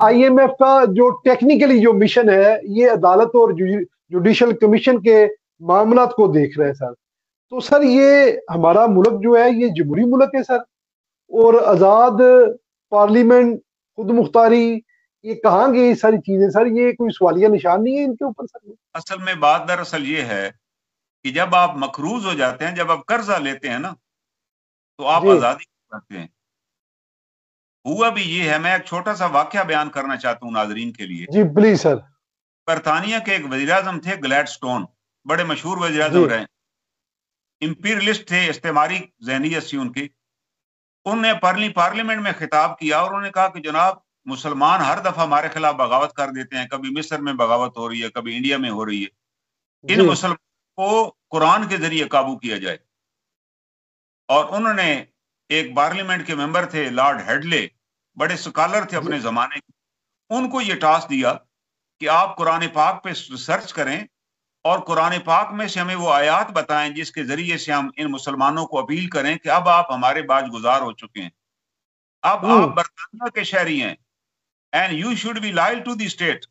IMF کا جو technically جو مشن ہے یہ عدالت اور جوڈیشل کمیشن کے معاملات کو دیکھ رہے ہیں سر. تو سر یہ ہمارا ملک جو ہے یہ جمہوری ملک ہے سر, اور آزاد پارلیمنٹ, خود مختاری, یہ کہاں گئی ساری چیزیں سر؟ یہ کوئی سوالیہ نشان نہیں ہے ان کے اوپر سر؟ اصل میں بات دراصل یہ ہے کہ جب آپ مقروض ہو جاتے ہیں, جب آپ قرضہ لیتے ہیں نا, تو آپ آزادی کرتے ہیں. ہوا بھی یہ ہے, میں ایک چھوٹا سا واقعہ بیان کرنا چاہتا ہوں ناظرین کے لیے. جی پلیز سر. برطانیہ کے ایک وزیر اعظم تھے گلیڈ سٹون, بڑے مشہور وزیر اعظم رہے, امپیریلسٹ تھے, استعماری ذہنیت سی ان کی. انہوں نے پارلیمنٹ میں خطاب کیا اور انہوں نے کہا کہ جناب مسلمان ہر دفعہ ہمارے خلاف بغاوت کر دیتے ہیں, کبھی مصر میں بغاوت ہو رہی ہے, کبھی انڈیا میں ہو رہی ہے, ان مسلمانوں کو قرآن کے ذریعے قابو کیا جائے. اور انہوں نے ایک پارلیمنٹ کے ممبر تھے لارڈ ہیڈلے, بڑے سکالر تھے اپنے زمانے کے, ان کو یہ ٹاسک دیا کہ آپ قرآن پاک پہ ریسرچ کریں اور قرآن پاک میں سے ہمیں وہ آیات بتائیں جس کے ذریعے سے ہم ان مسلمانوں کو اپیل کریں کہ اب آپ ہمارے باج گزار ہو چکے ہیں, اب آپ برطانیہ کے شہری ہیں, and you should be loyal to the state.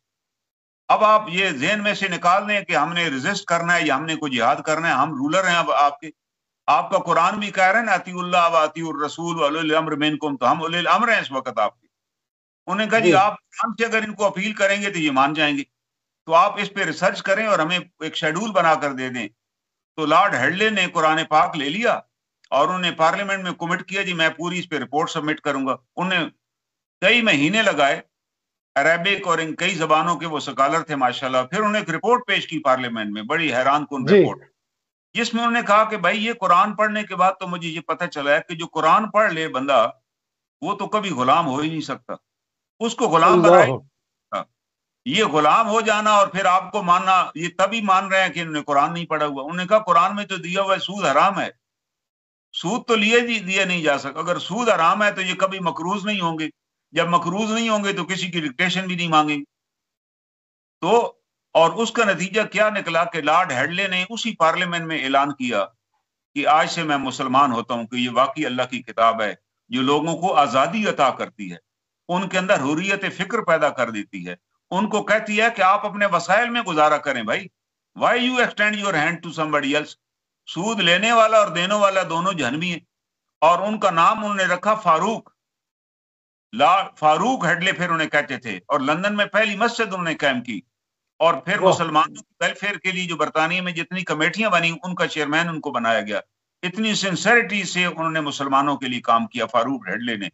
اب آپ یہ ذہن میں سے نکال دیں کہ ہم نے ریزسٹ کرنا ہے یا ہم نے کوئی جہاد کرنا ہے, ہم رولر ہیں اب آپ کے. آپ کا قرآن بھی کہہ رہے ہیں اطیعوا اللہ و اطیعوا الرسول واولی الامر منکم, تو ہم اولی الامر ہیں اس وقت آپ کے. انہوں نے کہا جی آپ قرآن سے اگر ان کو اپیل کریں گے تو یہ مان جائیں گے, تو آپ اس پہ ریسرچ کریں اور ہمیں ایک شیڈول بنا کر دے دیں. تو لارڈ ہیڈلے نے قرآن پاک لے لیا اور انہوں نے پارلیمنٹ میں کمٹ کیا, جی میں پوری اس پہ رپورٹ سبمٹ کروں گا. انہوں نے کئی مہینے لگائے, عربک اور ان کئی زبانوں کے وہ سکالر تھے ماشاءاللہ. پھر انہوں نے ایک رپورٹ پیش کی پارلیمنٹ میں, بڑی حیران کن رپورٹ, جس میں انہوں نے کہا کہ بھائی یہ قرآن پڑھنے کے بعد تو مجھے یہ پتہ چلا ہے کہ جو قرآن پڑھ لے بندہ وہ تو کبھی غلام ہو ہی نہیں سکتا, اس کو غلام بنائے. یہ غلام ہو جانا اور پھر آپ کو ماننا, یہ تبھی مان رہے ہیں کہ انہوں نے قرآن نہیں پڑھا ہوا. انہوں نے کہا قرآن میں تو دیا ہوا ہے سود حرام ہے, سود تو لیے نہیں جا سکتا. اگر سود حرام ہے تو یہ کبھی مقروض نہیں ہوں گے, جب مقروض نہیں ہوں گے تو کسی کی ڈکٹیشن بھی نہیں مانگیں گے. تو اور اس کا نتیجہ کیا نکلا کہ لارڈ ہیڈلے نے اسی پارلیمنٹ میں اعلان کیا کہ آج سے میں مسلمان ہوتا ہوں, کہ یہ واقعی اللہ کی کتاب ہے جو لوگوں کو آزادی عطا کرتی ہے, ان کے اندر حریت فکر پیدا کر دیتی ہے, ان کو کہتی ہے کہ آپ اپنے وسائل میں گزارا کریں. بھائی why you extend your hand to somebody else. سود لینے والا اور دینے والا دونوں جہنمی ہیں. اور ان کا نام انہوں نے رکھا فاروق, فاروق ہیڈلے پھر انہیں کہتے تھے. اور لندن میں پہلی مسجد انہوں نے قائم کی, اور پھر مسلمانوں کی ویلفیئر کے لیے جو برطانیہ میں جتنی کمیٹیاں بنی ان کا چیئرمین ان کو بنایا گیا. اتنی سنسیریٹی سے انہوں نے مسلمانوں کے لیے کام کیا فاروق ہیڈلے نے.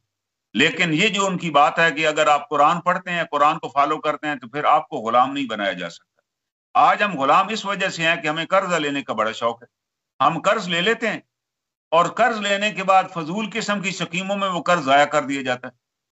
لیکن یہ جو ان کی بات ہے کہ اگر آپ قرآن پڑھتے ہیں, قرآن کو فالو کرتے ہیں, تو پھر آپ کو غلام نہیں بنایا جا سکتا. آج ہم غلام اس وجہ سے ہیں کہ ہمیں قرض لینے کا بڑا شوق ہے. ہم قرض لے لیتے ہیں اور قرض لینے کے بعد فضول قسم کی سکیموں میں وہ قرض ضائع کر دیا جاتا ہے.